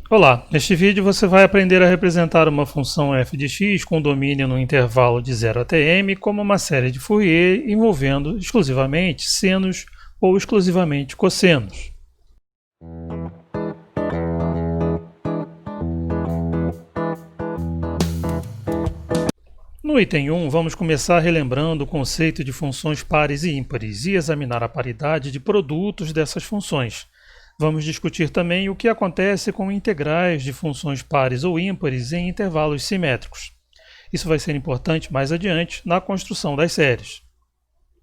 Olá, neste vídeo você vai aprender a representar uma função f de x com domínio no intervalo de 0 até m como uma série de Fourier envolvendo exclusivamente senos ou exclusivamente cossenos. No item 1, vamos começar relembrando o conceito de funções pares e ímpares e examinar a paridade de produtos dessas funções. Vamos discutir também o que acontece com integrais de funções pares ou ímpares em intervalos simétricos. Isso vai ser importante mais adiante na construção das séries.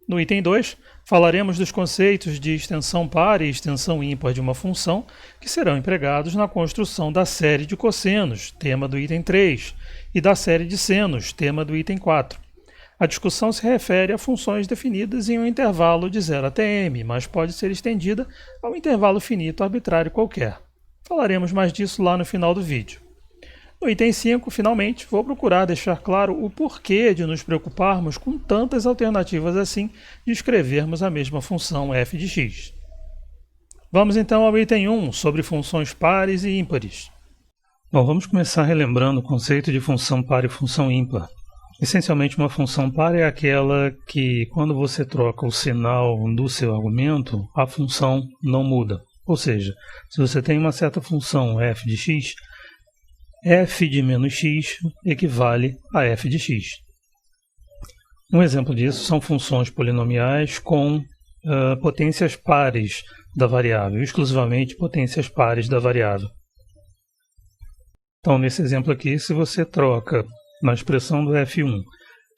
No item 2, falaremos dos conceitos de extensão par e extensão ímpar de uma função que serão empregados na construção da série de cossenos, tema do item 3, e da série de senos, tema do item 4. A discussão se refere a funções definidas em um intervalo de 0 até m, mas pode ser estendida a um intervalo finito arbitrário qualquer. Falaremos mais disso lá no final do vídeo. No item 5, finalmente, vou procurar deixar claro o porquê de nos preocuparmos com tantas alternativas assim de escrevermos a mesma função f de x. Vamos então ao item 1, sobre funções pares e ímpares. Bom, vamos começar relembrando o conceito de função par e função ímpar. Essencialmente, uma função par é aquela que, quando você troca o sinal do seu argumento, a função não muda. Ou seja, se você tem uma certa função f de x, f de menos x equivale a f de x. Um exemplo disso são funções polinomiais com potências pares da variável, exclusivamente potências pares da variável. Então, nesse exemplo aqui, se você troca na expressão do f1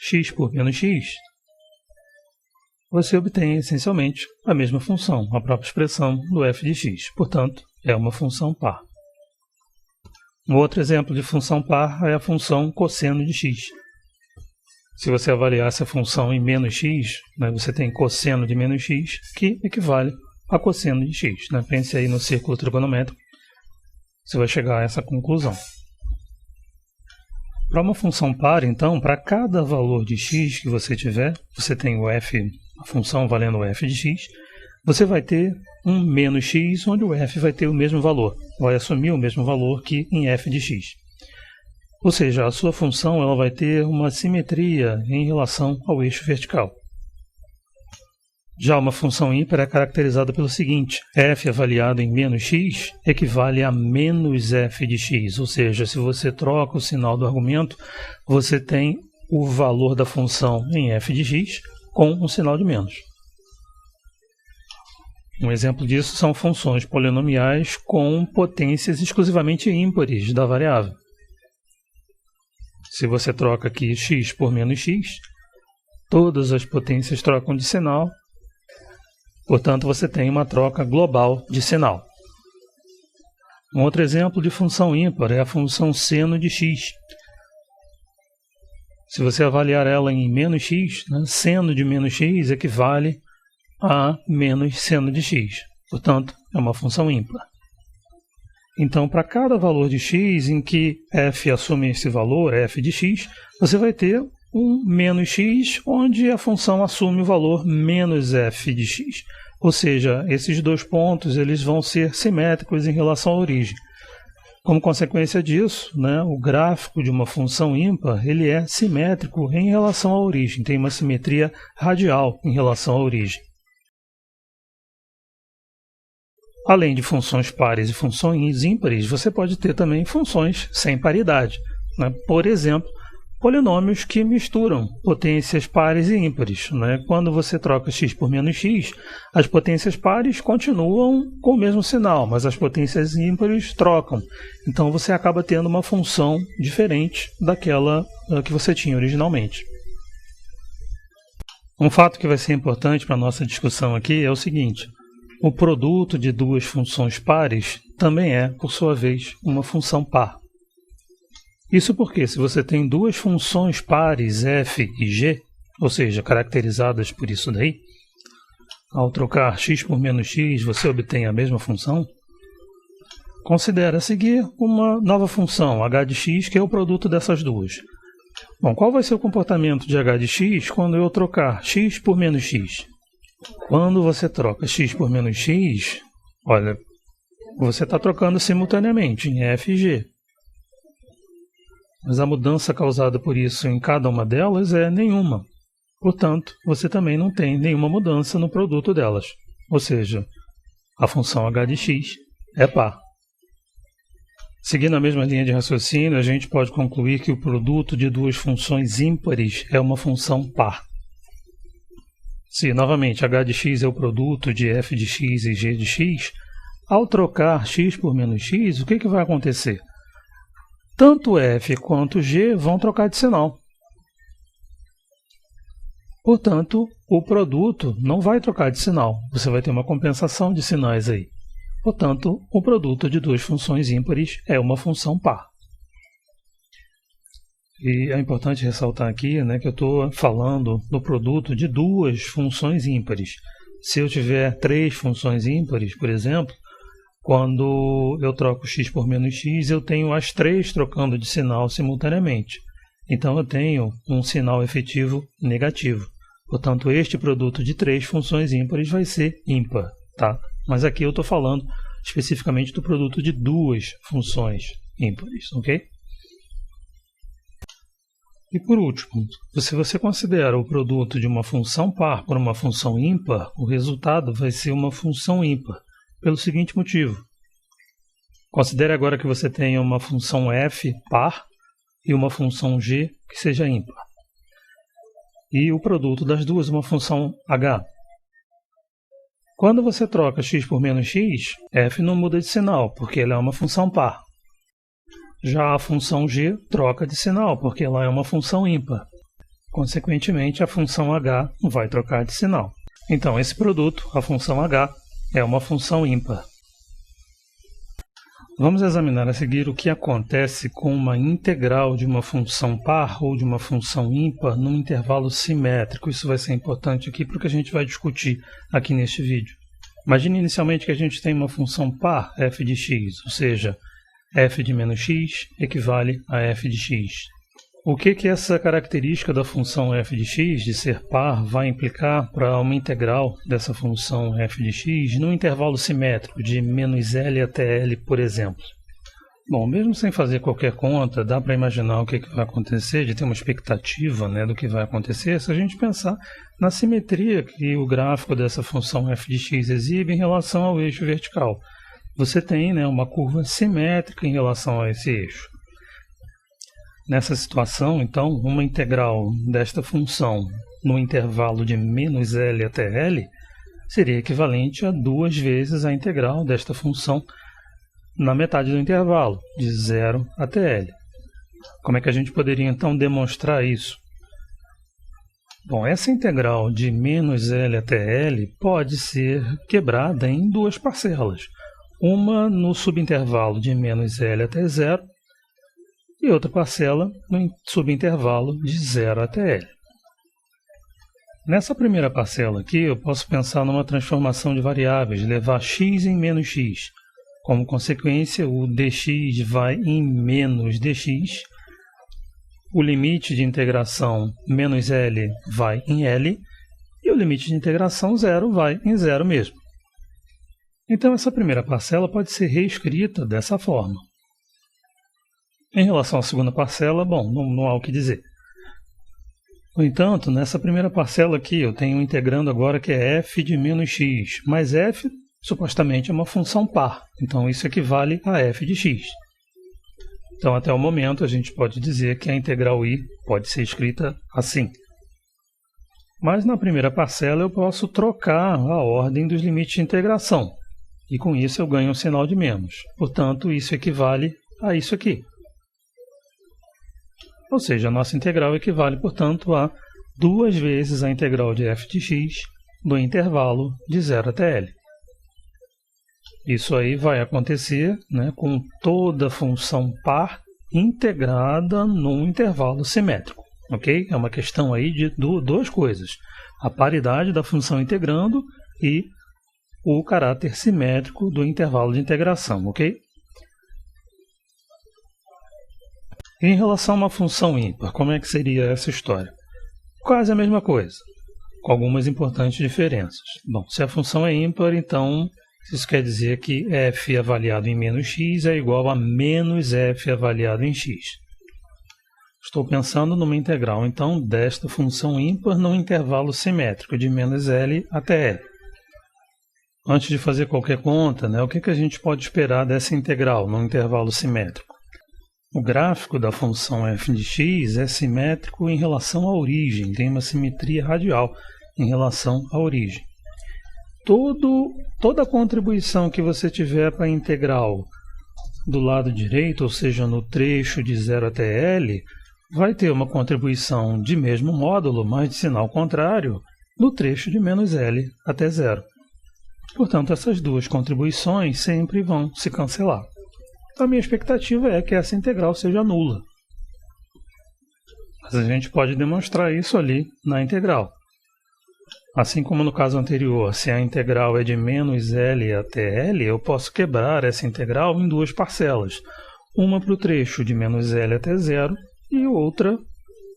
x por menos x, você obtém essencialmente a mesma função, a própria expressão do f de x. Portanto, é uma função par. Um outro exemplo de função par é a função cosseno de x. Se você avaliar essa função em menos x, você tem cosseno de menos x, que equivale a cosseno de x. Pense aí no círculo trigonométrico, você vai chegar a essa conclusão. Para uma função par, então, para cada valor de x que você tiver, você tem o f, a função valendo o f de x, você vai ter um menos x, onde o f vai ter o mesmo valor, vai assumir o mesmo valor que em f de x. Ou seja, a sua função ela vai ter uma simetria em relação ao eixo vertical. Já uma função ímpar é caracterizada pelo seguinte: f avaliado em menos x equivale a menos f de x, ou seja, se você troca o sinal do argumento, você tem o valor da função em f de x com um sinal de menos. Um exemplo disso são funções polinomiais com potências exclusivamente ímpares da variável. Se você troca aqui x por menos x, todas as potências trocam de sinal. Portanto, você tem uma troca global de sinal. Um outro exemplo de função ímpar é a função seno de x. Se você avaliar ela em menos x, seno de menos x equivale a menos seno de x. Portanto, é uma função ímpar. Então, para cada valor de x em que f assume esse valor, f de x, você vai ter um menos x, onde a função assume o valor menos f de x. Ou seja, esses dois pontos eles vão ser simétricos em relação à origem. Como consequência disso, o gráfico de uma função ímpar ele é simétrico em relação à origem, tem uma simetria radial em relação à origem. Além de funções pares e funções ímpares, você pode ter também funções sem paridade. Por exemplo, polinômios que misturam potências pares e ímpares. Quando você troca x por menos x, as potências pares continuam com o mesmo sinal, mas as potências ímpares trocam. Então você acaba tendo uma função diferente daquela que você tinha originalmente. Um fato que vai ser importante para a nossa discussão aqui é o seguinte: o produto de duas funções pares também é, por sua vez, uma função par. Isso porque, se você tem duas funções pares f e g, ou seja, caracterizadas por isso daí, ao trocar x por menos x, você obtém a mesma função, considere a seguir uma nova função, h de x, que é o produto dessas duas. Bom, qual vai ser o comportamento de h de x quando eu trocar x por menos x? Quando você troca x por menos x, olha, você está trocando simultaneamente em f e g. Mas a mudança causada por isso em cada uma delas é nenhuma. Portanto, você também não tem nenhuma mudança no produto delas. Ou seja, a função h de x é par. Seguindo a mesma linha de raciocínio, a gente pode concluir que o produto de duas funções ímpares é uma função par. Se, novamente, h de x é o produto de f de x e g de x, ao trocar x por menos x, o que vai acontecer? Tanto f quanto g vão trocar de sinal. Portanto, o produto não vai trocar de sinal. Você vai ter uma compensação de sinais aí. Portanto, o produto de duas funções ímpares é uma função par. E é importante ressaltar aqui, né, que eu estou falando do produto de duas funções ímpares. Se eu tiver três funções ímpares, por exemplo, quando eu troco x por menos x, eu tenho as três trocando de sinal simultaneamente. Então, eu tenho um sinal efetivo negativo. Portanto, este produto de três funções ímpares vai ser ímpar, tá? Mas aqui eu estou falando especificamente do produto de duas funções ímpares, ok? E por último, se você considera o produto de uma função par por uma função ímpar, o resultado vai ser uma função ímpar, pelo seguinte motivo. Considere agora que você tenha uma função f par e uma função g que seja ímpar. E o produto das duas, uma função h. Quando você troca x por menos x, f não muda de sinal, porque ela é uma função par. Já a função g troca de sinal, porque ela é uma função ímpar. Consequentemente, a função h vai trocar de sinal. Então, esse produto, a função h, é uma função ímpar. Vamos examinar a seguir o que acontece com uma integral de uma função par ou de uma função ímpar num intervalo simétrico. Isso vai ser importante aqui porque a gente vai discutir aqui neste vídeo. Imagine inicialmente que a gente tem uma função par f de x, ou seja, f de menos x equivale a f de x. O que essa característica da função f de x, de ser par, vai implicar para uma integral dessa função f de x num intervalo simétrico de menos L até L, por exemplo? Bom, mesmo sem fazer qualquer conta, dá para imaginar o que vai acontecer, de ter uma expectativa, né, do que vai acontecer, se a gente pensar na simetria que o gráfico dessa função f de x exibe em relação ao eixo vertical. Você tem, né, uma curva simétrica em relação a esse eixo. Nessa situação, então, uma integral desta função no intervalo de menos L até L seria equivalente a 2 vezes a integral desta função na metade do intervalo, de 0 até L. Como é que a gente poderia, então, demonstrar isso? Bom, essa integral de menos L até L pode ser quebrada em duas parcelas. Uma no subintervalo de menos L até 0 e outra parcela no subintervalo de 0 até L. Nessa primeira parcela aqui, eu posso pensar numa transformação de variáveis, levar x em menos x. Como consequência, o dx vai em menos dx, o limite de integração menos L vai em L, e o limite de integração 0 vai em 0 mesmo. Então, essa primeira parcela pode ser reescrita dessa forma. Em relação à segunda parcela, bom, não há o que dizer. No entanto, nessa primeira parcela aqui, eu tenho um integrando agora que é f de menos x, mas f supostamente é uma função par, então isso equivale a f de x. Então, até o momento, a gente pode dizer que a integral i pode ser escrita assim. Mas na primeira parcela eu posso trocar a ordem dos limites de integração, e com isso eu ganho um sinal de menos. Portanto, isso equivale a isso aqui. Ou seja, a nossa integral equivale, portanto, a 2 vezes a integral de f de x do intervalo de 0 até L. Isso aí vai acontecer, né, com toda função par integrada num intervalo simétrico. Okay? É uma questão aí de duas coisas. A paridade da função integrando e o caráter simétrico do intervalo de integração. Ok? Em relação a uma função ímpar, como é que seria essa história? Quase a mesma coisa, com algumas importantes diferenças. Bom, se a função é ímpar, então Isso quer dizer que f avaliado em menos x é igual a menos f avaliado em x. Estou pensando numa integral, então, desta função ímpar num intervalo simétrico de menos L até L. Antes de fazer qualquer conta, o que a gente pode esperar dessa integral num intervalo simétrico? O gráfico da função f de x é simétrico em relação à origem, tem uma simetria radial em relação à origem. Toda a contribuição que você tiver para a integral do lado direito, ou seja, no trecho de 0 até L, vai ter uma contribuição de mesmo módulo, mas de sinal contrário, no trecho de menos L até 0. Portanto, essas duas contribuições sempre vão se cancelar. A minha expectativa é que essa integral seja nula. Mas a gente pode demonstrar isso ali na integral. Assim como no caso anterior, se a integral é de menos L até L, eu posso quebrar essa integral em duas parcelas. Uma para o trecho de menos L até 0 e outra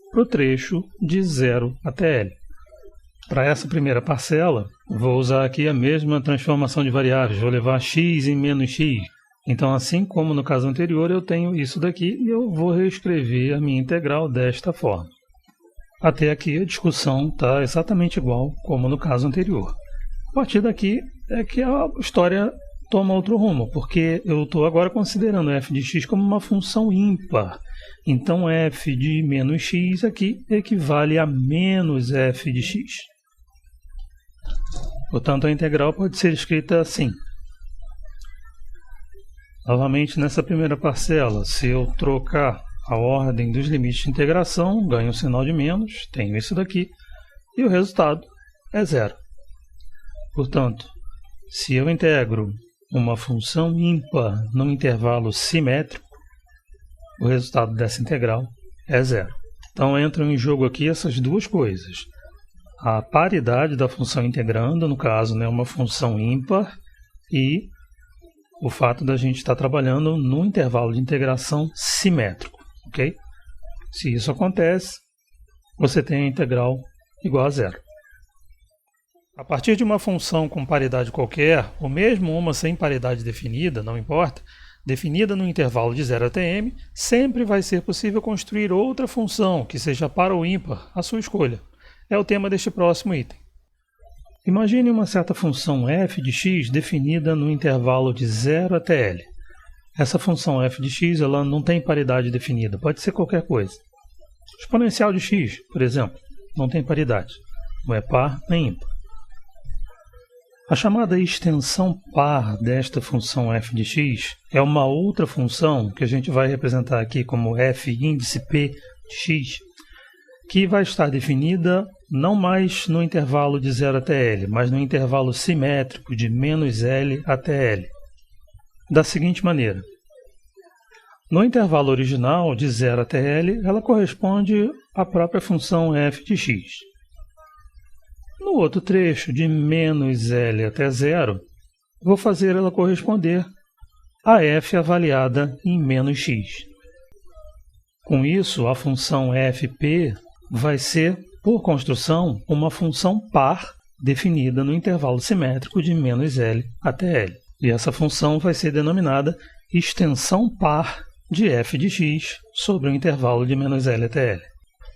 para o trecho de 0 até L. Para essa primeira parcela, vou usar aqui a mesma transformação de variáveis, vou levar x em menos x. Então, assim como no caso anterior, eu tenho isso daqui e eu vou reescrever a minha integral desta forma. Até aqui a discussão está exatamente igual como no caso anterior. A partir daqui é que a história toma outro rumo, porque eu estou agora considerando f de x como uma função ímpar. Então, f de menos x aqui equivale a menos f de x. Portanto, a integral pode ser escrita assim. Novamente, nessa primeira parcela, se eu trocar a ordem dos limites de integração, ganho o sinal de menos, tenho isso daqui, e o resultado é 0. Portanto, se eu integro uma função ímpar num intervalo simétrico, o resultado dessa integral é 0. Então entram em jogo aqui essas duas coisas. A paridade da função integrando, no caso, uma função ímpar, e o fato da gente estar trabalhando num intervalo de integração simétrico. Okay? Se isso acontece, você tem a integral igual a 0. A partir de uma função com paridade qualquer, ou mesmo uma sem paridade definida, não importa, definida no intervalo de 0 até m, sempre vai ser possível construir outra função que seja par ou ímpar, a sua escolha. É o tema deste próximo item. Imagine uma certa função f de x definida no intervalo de 0 até L. Essa função f de x ela não tem paridade definida, pode ser qualquer coisa. Exponencial de x, por exemplo, não tem paridade, não é par nem ímpar. A chamada extensão par desta função f de x é uma outra função que a gente vai representar aqui como f índice p de x, que vai estar definida não mais no intervalo de 0 até L, mas no intervalo simétrico de menos L até L. Da seguinte maneira: no intervalo original de 0 até L, ela corresponde à própria função f de x. No outro trecho de menos L até 0, vou fazer ela corresponder a f avaliada em menos x. Com isso, a função fp vai ser, por construção, uma função par definida no intervalo simétrico de menos L até L. E essa função vai ser denominada extensão par de f de x sobre o intervalo de menos L até L.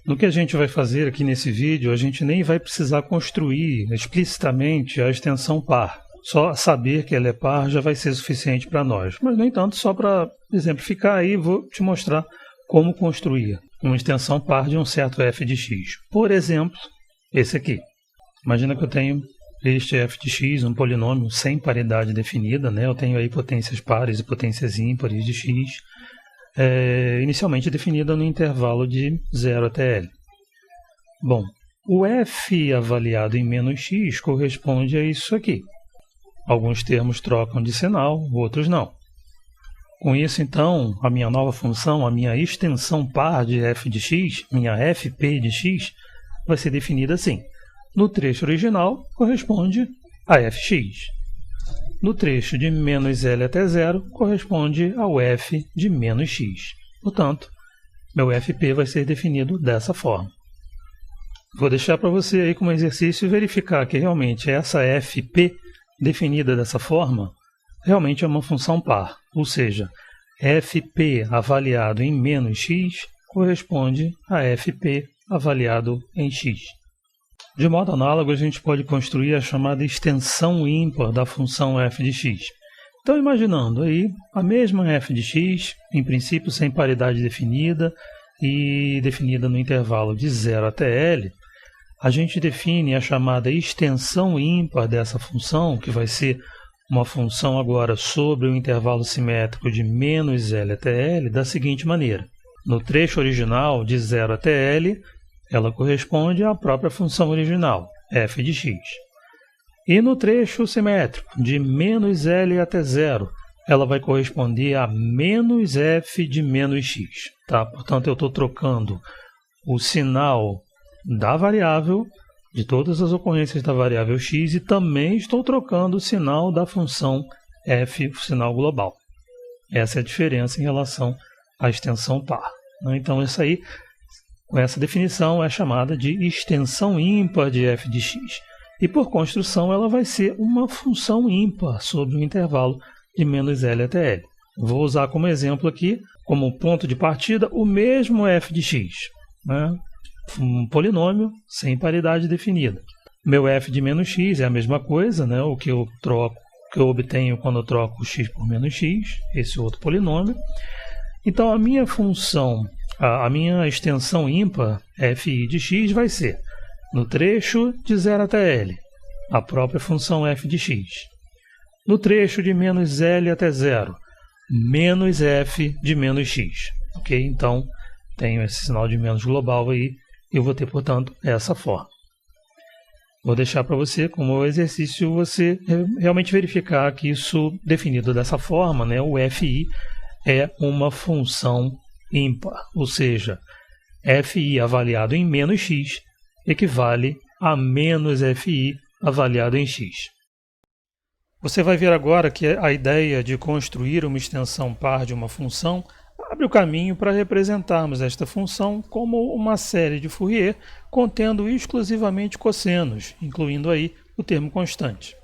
No que a gente vai fazer aqui nesse vídeo, a gente nem vai precisar construir explicitamente a extensão par. Só saber que ela é par já vai ser suficiente para nós. Mas, no entanto, só para exemplificar aí, vou te mostrar como construir uma extensão par de um certo f de x. Por exemplo, esse aqui. Imagina que eu tenho este f de x, um polinômio sem paridade definida, Eu tenho aí potências pares e potências ímpares de x, inicialmente definida no intervalo de 0 até L. Bom, o f avaliado em menos x corresponde a isso aqui. Alguns termos trocam de sinal, outros não. Com isso, então, a minha nova função, a minha extensão par de f de x, minha fp de x, vai ser definida assim. No trecho original, corresponde a fx. No trecho de menos L até 0, corresponde ao f de menos x. Portanto, meu fp vai ser definido dessa forma. Vou deixar para você aí como exercício verificar que realmente essa fp definida dessa forma, realmente é uma função par, ou seja, fp avaliado em menos x corresponde a fp avaliado em x. De modo análogo, a gente pode construir a chamada extensão ímpar da função f de x. Então, imaginando aí a mesma f de x, em princípio sem paridade definida e definida no intervalo de 0 até L, a gente define a chamada extensão ímpar dessa função, que vai ser uma função agora sobre o intervalo simétrico de menos L até L, da seguinte maneira. No trecho original, de 0 até L, ela corresponde à própria função original, f de x. E no trecho simétrico, de menos L até 0, ela vai corresponder a menos f de menos x. Tá? Portanto, eu estou trocando o sinal da variável, de todas as ocorrências da variável x, e também estou trocando o sinal da função f, o sinal global. Essa é a diferença em relação à extensão par. Então, isso aí, com essa definição, é chamada de extensão ímpar de f de x. E, por construção, ela vai ser uma função ímpar sobre o intervalo de menos L até L. Vou usar como exemplo aqui, como ponto de partida, o mesmo f de x, né? Um polinômio sem paridade definida. Meu f de menos x é a mesma coisa, né? O que eu obtenho quando eu troco o x por menos x, esse outro polinômio. Então, a minha função, a minha extensão ímpar, fi de x, vai ser, no trecho de 0 até L, a própria função f de x. No trecho de menos L até 0, menos f de menos x. Ok? Então, tenho esse sinal de menos global aí, e eu vou ter, portanto, essa forma. Vou deixar para você, como exercício, você realmente verificar que isso, definido dessa forma, né, o fi é uma função ímpar, ou seja, fi avaliado em menos x equivale a menos fi avaliado em x. Você vai ver agora que a ideia de construir uma extensão par de uma função abre o caminho para representarmos esta função como uma série de Fourier contendo exclusivamente cossenos, incluindo aí o termo constante.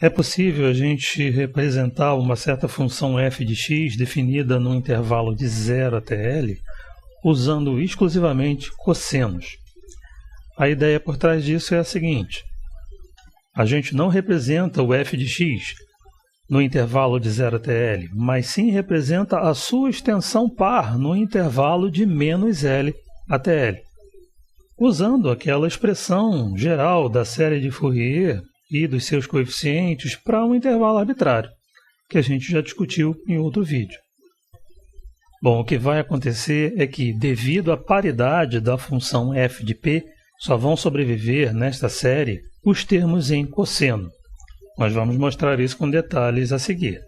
É possível a gente representar uma certa função f de x definida no intervalo de 0 até L usando exclusivamente cossenos. A ideia por trás disso é a seguinte: a gente não representa o f de x no intervalo de 0 até L, mas sim representa a sua extensão par no intervalo de menos L até L, usando aquela expressão geral da série de Fourier e dos seus coeficientes para um intervalo arbitrário, que a gente já discutiu em outro vídeo. Bom, o que vai acontecer é que, devido à paridade da função f de p, só vão sobreviver nesta série os termos em cosseno. Nós vamos mostrar isso com detalhes a seguir.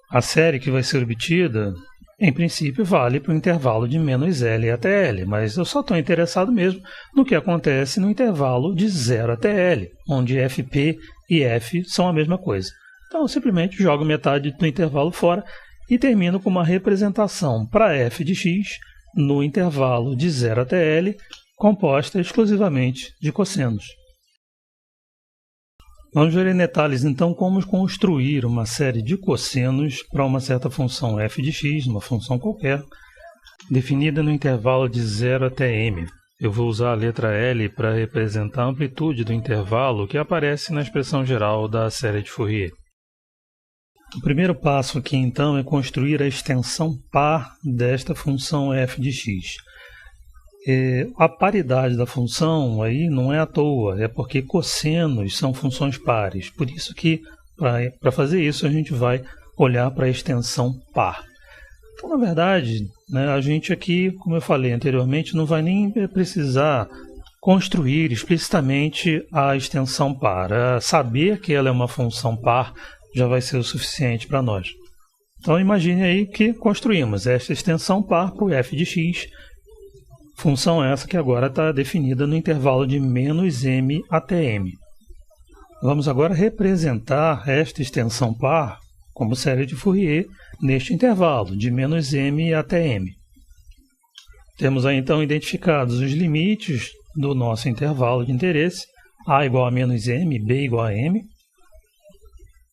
A série que vai ser obtida, em princípio, vale para o intervalo de menos L até L, mas eu só estou interessado mesmo no que acontece no intervalo de 0 até L, onde fp e f são a mesma coisa. Então, eu simplesmente jogo metade do intervalo fora e termino com uma representação para f de x no intervalo de 0 até L, composta exclusivamente de cossenos. Vamos ver em detalhes, então, como construir uma série de cossenos para uma certa função f de x, uma função qualquer, definida no intervalo de 0 até m. Eu vou usar a letra L para representar a amplitude do intervalo que aparece na expressão geral da série de Fourier. O primeiro passo aqui, então, é construir a extensão par desta função f de x. A paridade da função aí não é à toa, é porque cossenos são funções pares. Por isso que, para fazer isso, a gente vai olhar para a extensão par. Então, na verdade, né, a gente aqui, como eu falei anteriormente, não vai nem precisar construir explicitamente a extensão par. Saber que ela é uma função par já vai ser o suficiente para nós. Então, imagine aí que construímos esta extensão par para o f de x, função essa que agora está definida no intervalo de menos m até m. Vamos agora representar esta extensão par como série de Fourier neste intervalo de menos m até m. Temos aí então identificados os limites do nosso intervalo de interesse A igual a menos m, b igual a m.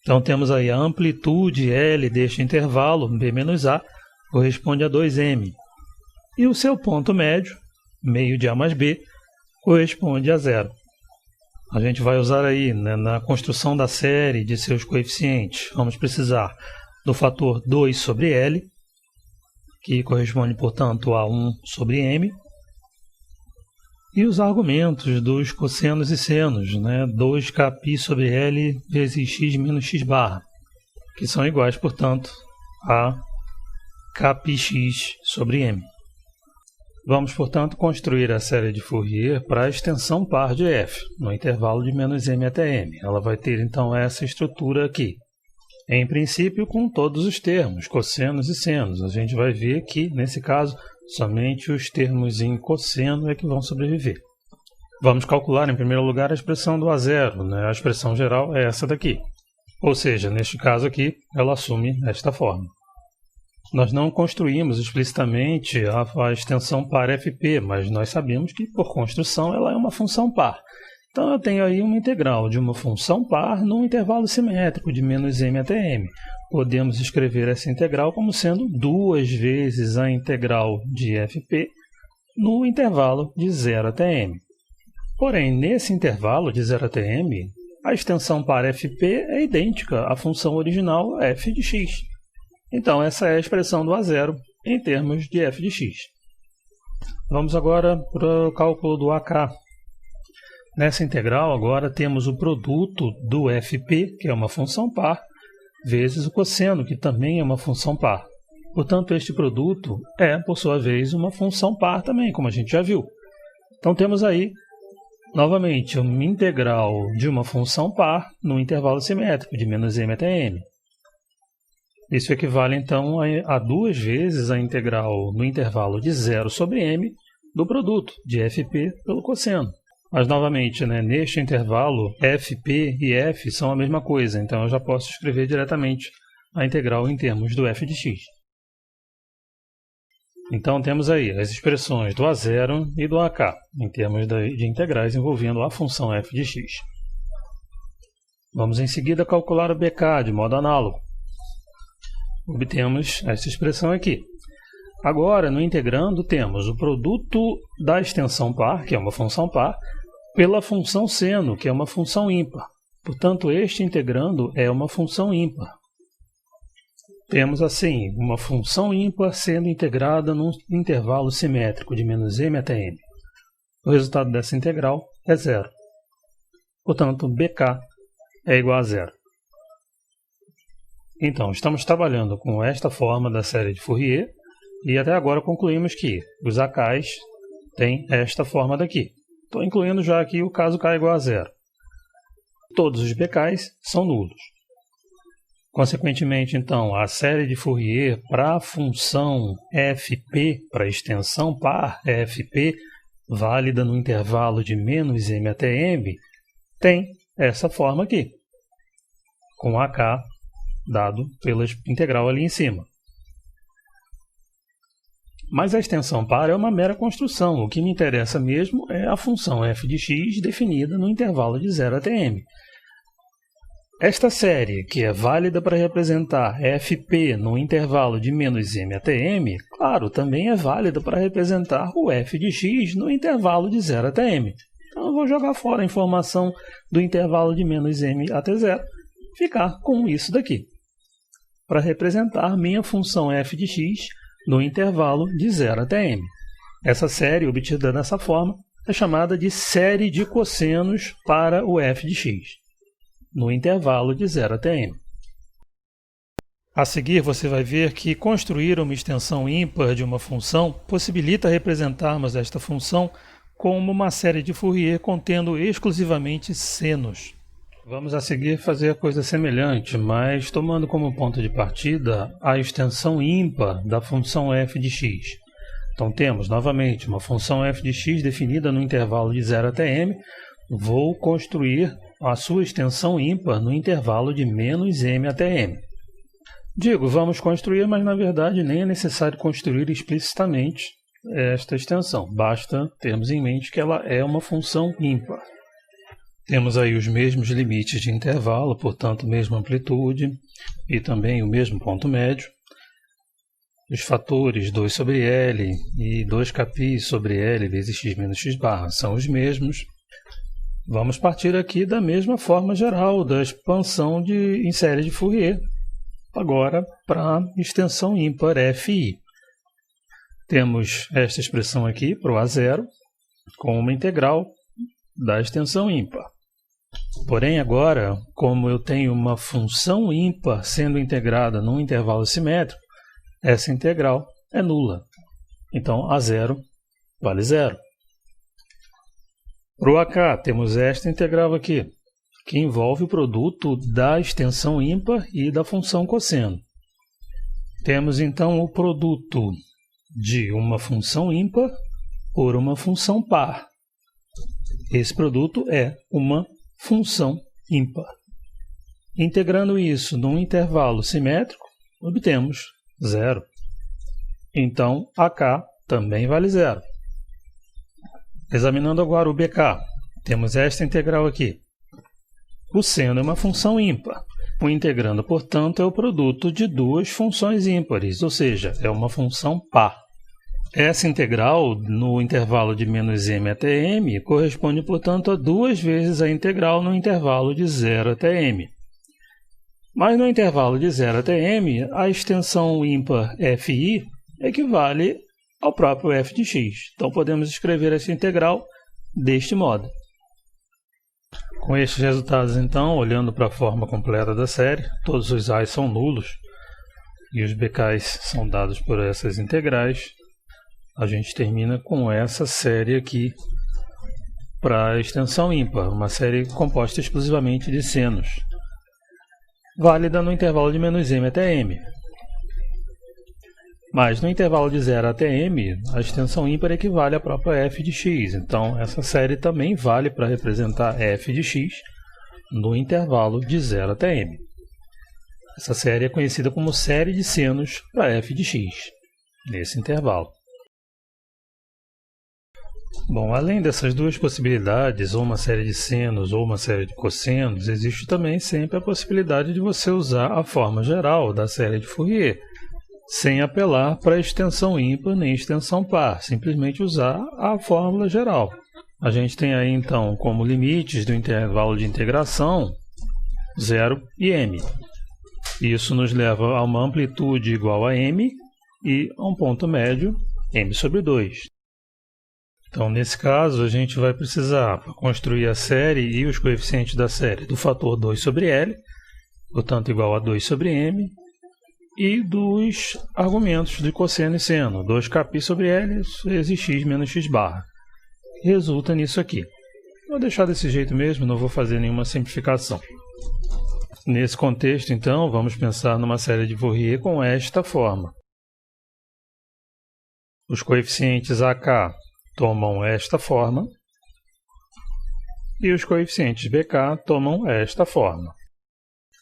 Então temos aí a amplitude L deste intervalo, b menos a, corresponde a 2m. E o seu ponto médio, meio de a mais b, corresponde a 0. A gente vai usar aí, né, na construção da série de seus coeficientes, vamos precisar do fator 2 sobre L, que corresponde, portanto, a 1 sobre m, e os argumentos dos cossenos e senos, né, 2kπ sobre L vezes x menos x barra, que são iguais, portanto, a kπx sobre m. Vamos, portanto, construir a série de Fourier para a extensão par de f, no intervalo de menos m até m. Ela vai ter, então, essa estrutura aqui. Em princípio, com todos os termos, cossenos e senos. A gente vai ver que, nesse caso, somente os termos em cosseno é que vão sobreviver. Vamos calcular, em primeiro lugar, a expressão do A0, né? A expressão geral é essa daqui. Ou seja, neste caso aqui, ela assume esta forma. Nós não construímos explicitamente a extensão par fp, mas nós sabemos que, por construção, ela é uma função par. Então, eu tenho aí uma integral de uma função par num intervalo simétrico de menos m até m. Podemos escrever essa integral como sendo 2 vezes a integral de fp no intervalo de 0 até m. Porém, nesse intervalo de 0 até m, a extensão par fp é idêntica à função original f de x. Então, essa é a expressão do A0 em termos de f de x. Vamos agora para o cálculo do AK. Nessa integral, agora temos o produto do fp, que é uma função par, vezes o cosseno, que também é uma função par. Portanto, este produto é, por sua vez, uma função par também, como a gente já viu. Então, temos aí, novamente, uma integral de uma função par no intervalo simétrico de menos m até m. Isso equivale, então, a 2 vezes a integral no intervalo de 0 sobre m do produto de fp pelo cosseno. Mas, novamente, né, neste intervalo, fp e f são a mesma coisa, então eu já posso escrever diretamente a integral em termos do f de x. Então, temos aí as expressões do A0 e do AK, em termos de integrais envolvendo a função f de x. Vamos, em seguida, calcular o BK de modo análogo. Obtemos essa expressão aqui. Agora, no integrando, temos o produto da extensão par, que é uma função par, pela função seno, que é uma função ímpar. Portanto, este integrando é uma função ímpar. Temos, assim, uma função ímpar sendo integrada num intervalo simétrico de menos m até m. O resultado dessa integral é 0. Portanto, BK é igual a 0. Então, estamos trabalhando com esta forma da série de Fourier e até agora concluímos que os AKs têm esta forma daqui. Estou incluindo já aqui o caso k igual a 0. Todos os BKs são nulos. Consequentemente, então, a série de Fourier para a função fp, para a extensão par fp, válida no intervalo de menos m até m, tem essa forma aqui, com AK dado pela integral ali em cima. Mas a extensão par é uma mera construção. O que me interessa mesmo é a função f de x definida no intervalo de 0 até m. Esta série, que é válida para representar fp no intervalo de menos m até m, claro, também é válida para representar o f de x no intervalo de 0 até m. Então eu vou jogar fora a informação do intervalo de menos m até 0, ficar com isso daqui, para representar minha função f de x no intervalo de 0 até m. Essa série, obtida dessa forma, é chamada de série de cossenos para o f de x, no intervalo de 0 até m. A seguir, você vai ver que construir uma extensão ímpar de uma função possibilita representarmos esta função como uma série de Fourier contendo exclusivamente senos. Vamos a seguir fazer coisa semelhante, mas tomando como ponto de partida a extensão ímpar da função f de x. Então temos, novamente, uma função f de x definida no intervalo de 0 até m. Vou construir a sua extensão ímpar no intervalo de menos m até m. Digo, vamos construir, mas na verdade nem é necessário construir explicitamente esta extensão. Basta termos em mente que ela é uma função ímpar. Temos aí os mesmos limites de intervalo, portanto, mesma amplitude e também o mesmo ponto médio. Os fatores 2 sobre L e 2kπ sobre L vezes x menos x barra são os mesmos. Vamos partir aqui da mesma forma geral da expansão em série de Fourier, agora para a extensão ímpar FI. Temos esta expressão aqui para o A0 com uma integral da extensão ímpar. Porém, agora, como eu tenho uma função ímpar sendo integrada num intervalo simétrico, essa integral é nula. Então, A0 vale 0. Para o AK, temos esta integral aqui, que envolve o produto da extensão ímpar e da função cosseno. Temos, então, o produto de uma função ímpar por uma função par. Esse produto é uma função ímpar. Integrando isso num intervalo simétrico, obtemos 0. Então, AK também vale 0. Examinando agora o BK, temos esta integral aqui. O seno é uma função ímpar. O integrando, portanto, é o produto de duas funções ímpares, ou seja, é uma função par. Essa integral, no intervalo de menos m até m, corresponde, portanto, a 2 vezes a integral no intervalo de 0 até m. Mas no intervalo de 0 até m, a extensão ímpar FI equivale ao próprio f de x. Então, podemos escrever essa integral deste modo. Com estes resultados, então, olhando para a forma completa da série, todos os a's são nulos e os bk's são dados por essas integrais. A gente termina com essa série aqui para a extensão ímpar, uma série composta exclusivamente de senos, válida no intervalo de menos m até m. Mas no intervalo de 0 até m, a extensão ímpar equivale à própria f de x. Então, essa série também vale para representar f de x no intervalo de 0 até m. Essa série é conhecida como série de senos para f de x, nesse intervalo. Bom, além dessas duas possibilidades, ou uma série de senos ou uma série de cossenos, existe também sempre a possibilidade de você usar a forma geral da série de Fourier, sem apelar para a extensão ímpar nem extensão par, simplesmente usar a fórmula geral. A gente tem aí, então, como limites do intervalo de integração 0 e m. Isso nos leva a uma amplitude igual a m e a um ponto médio, m sobre 2. Então, nesse caso, a gente vai precisar, para construir a série e os coeficientes da série, do fator 2 sobre L, portanto, igual a 2 sobre M, e dos argumentos de cosseno e seno, 2kπ sobre L vezes x menos x barra. Resulta nisso aqui. Vou deixar desse jeito mesmo, não vou fazer nenhuma simplificação. Nesse contexto, então, vamos pensar numa série de Fourier com esta forma. Os coeficientes AK tomam esta forma e os coeficientes BK tomam esta forma.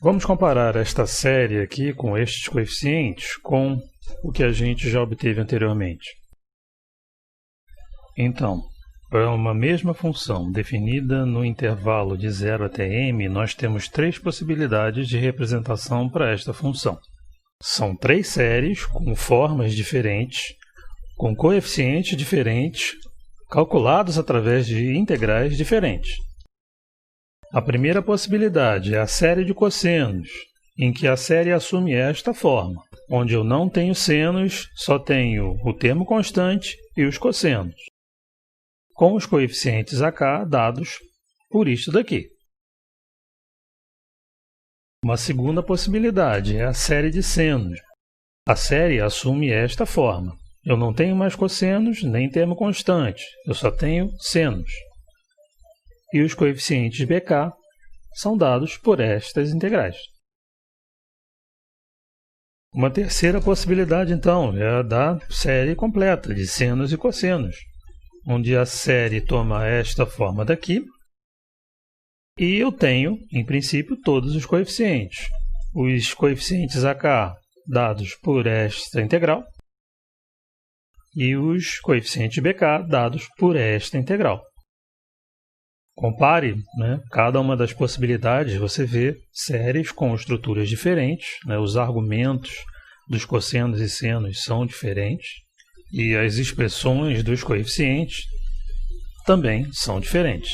Vamos comparar esta série aqui com estes coeficientes com o que a gente já obteve anteriormente. Então, para uma mesma função definida no intervalo de 0 até m, nós temos 3 possibilidades de representação para esta função. São 3 séries com formas diferentes, com coeficientes diferentes, calculados através de integrais diferentes. A primeira possibilidade é a série de cossenos, em que a série assume esta forma, onde eu não tenho senos, só tenho o termo constante e os cossenos, com os coeficientes AK dados por isto daqui. Uma segunda possibilidade é a série de senos. A série assume esta forma. Eu não tenho mais cossenos nem termo constante, eu só tenho senos. E os coeficientes BK são dados por estas integrais. Uma terceira possibilidade, então, é a da série completa de senos e cossenos, onde a série toma esta forma daqui e eu tenho, em princípio, todos os coeficientes. Os coeficientes AK dados por esta integral e os coeficientes BK dados por esta integral. Compare, né, cada uma das possibilidades, você vê séries com estruturas diferentes, né, os argumentos dos cossenos e senos são diferentes e as expressões dos coeficientes também são diferentes.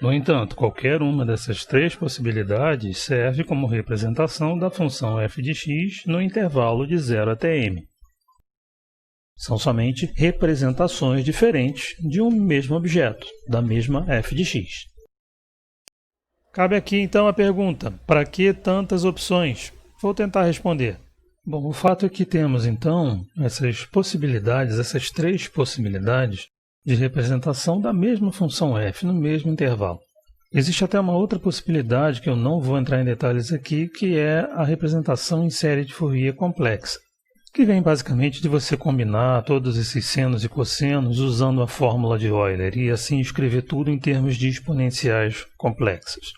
No entanto, qualquer uma dessas três possibilidades serve como representação da função f de x no intervalo de 0 até m. São somente representações diferentes de um mesmo objeto, da mesma f de x. Cabe aqui então a pergunta: para que tantas opções? Vou tentar responder. Bom, o fato é que temos então essas possibilidades, essas três possibilidades de representação da mesma função f no mesmo intervalo. Existe até uma outra possibilidade que eu não vou entrar em detalhes aqui, que é a representação em série de Fourier complexa, que vem basicamente de você combinar todos esses senos e cossenos usando a fórmula de Euler e assim escrever tudo em termos de exponenciais complexas.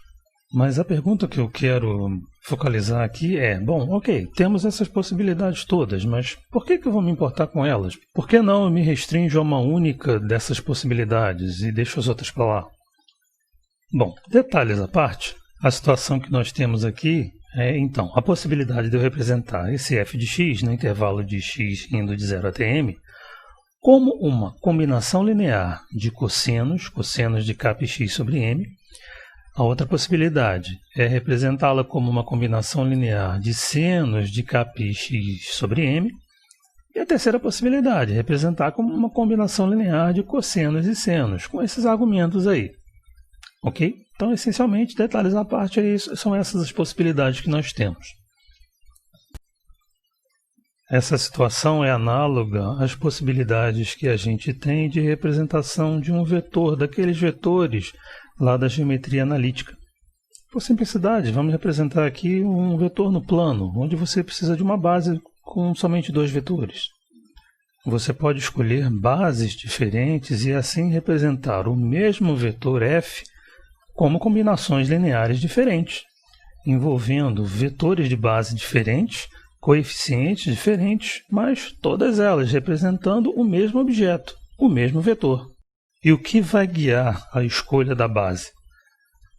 Mas a pergunta que eu quero focalizar aqui é, bom, ok, temos essas possibilidades todas, mas por que eu vou me importar com elas? Por que não eu me restringo a uma única dessas possibilidades e deixo as outras para lá? Bom, detalhes à parte, a situação que nós temos aqui é, então, a possibilidade de eu representar esse f de x no intervalo de x indo de 0 até m como uma combinação linear de cossenos de kx sobre m. A outra possibilidade é representá-la como uma combinação linear de senos de kx sobre m. E a terceira possibilidade é representar como uma combinação linear de cossenos e senos, com esses argumentos aí. Ok? Então, essencialmente, detalhes à parte, são essas as possibilidades que nós temos. Essa situação é análoga às possibilidades que a gente tem de representação de um vetor, daqueles vetores lá da geometria analítica. Por simplicidade, vamos representar aqui um vetor no plano, onde você precisa de uma base com somente dois vetores. Você pode escolher bases diferentes e assim representar o mesmo vetor f como combinações lineares diferentes, envolvendo vetores de base diferentes, coeficientes diferentes, mas todas elas representando o mesmo objeto, o mesmo vetor. E o que vai guiar a escolha da base?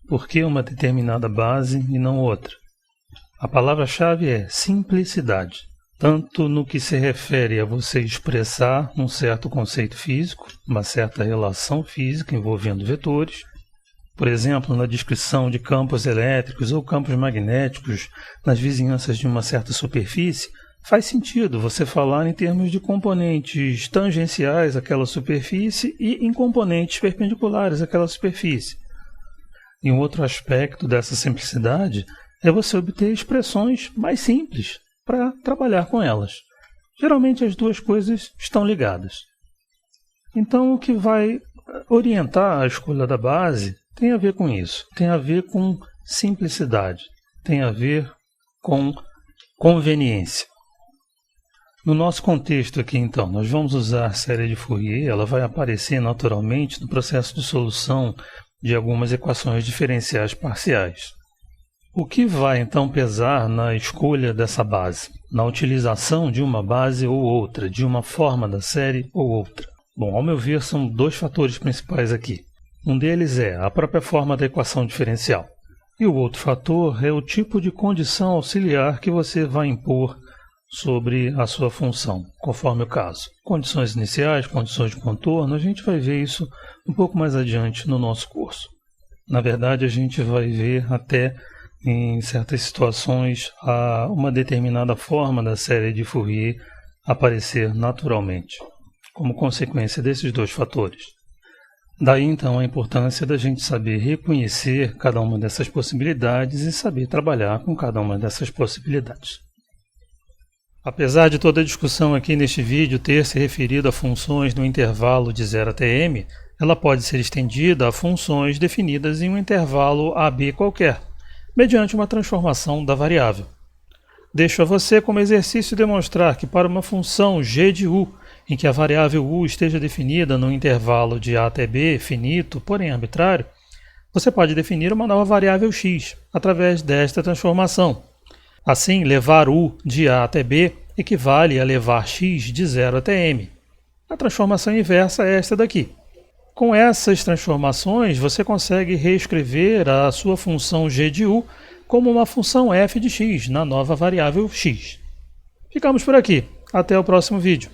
Por que uma determinada base e não outra? A palavra-chave é simplicidade, tanto no que se refere a você expressar um certo conceito físico, uma certa relação física envolvendo vetores, por exemplo, na descrição de campos elétricos ou campos magnéticos nas vizinhanças de uma certa superfície, faz sentido você falar em termos de componentes tangenciais àquela superfície e em componentes perpendiculares àquela superfície. E um outro aspecto dessa simplicidade é você obter expressões mais simples para trabalhar com elas. Geralmente as duas coisas estão ligadas. Então, o que vai orientar a escolha da base tem a ver com isso, tem a ver com simplicidade, tem a ver com conveniência. No nosso contexto aqui, então, nós vamos usar a série de Fourier, ela vai aparecer naturalmente no processo de solução de algumas equações diferenciais parciais. O que vai, então, pesar na escolha dessa base, na utilização de uma base ou outra, de uma forma da série ou outra? Bom, ao meu ver, são dois fatores principais aqui. Um deles é a própria forma da equação diferencial. E o outro fator é o tipo de condição auxiliar que você vai impor sobre a sua função, conforme o caso. Condições iniciais, condições de contorno, a gente vai ver isso um pouco mais adiante no nosso curso. Na verdade, a gente vai ver até em certas situações uma determinada forma da série de Fourier aparecer naturalmente, como consequência desses dois fatores. Daí, então, a importância da gente saber reconhecer cada uma dessas possibilidades e saber trabalhar com cada uma dessas possibilidades. Apesar de toda a discussão aqui neste vídeo ter se referido a funções no intervalo de 0 até m, ela pode ser estendida a funções definidas em um intervalo AB qualquer, mediante uma transformação da variável. Deixo a você como exercício demonstrar que para uma função g de u, em que a variável u esteja definida no intervalo de a até b, finito, porém arbitrário, você pode definir uma nova variável x através desta transformação. Assim, levar u de a até b equivale a levar x de 0 até m. A transformação inversa é esta daqui. Com essas transformações, você consegue reescrever a sua função g de u como uma função f de x na nova variável x. Ficamos por aqui. Até o próximo vídeo.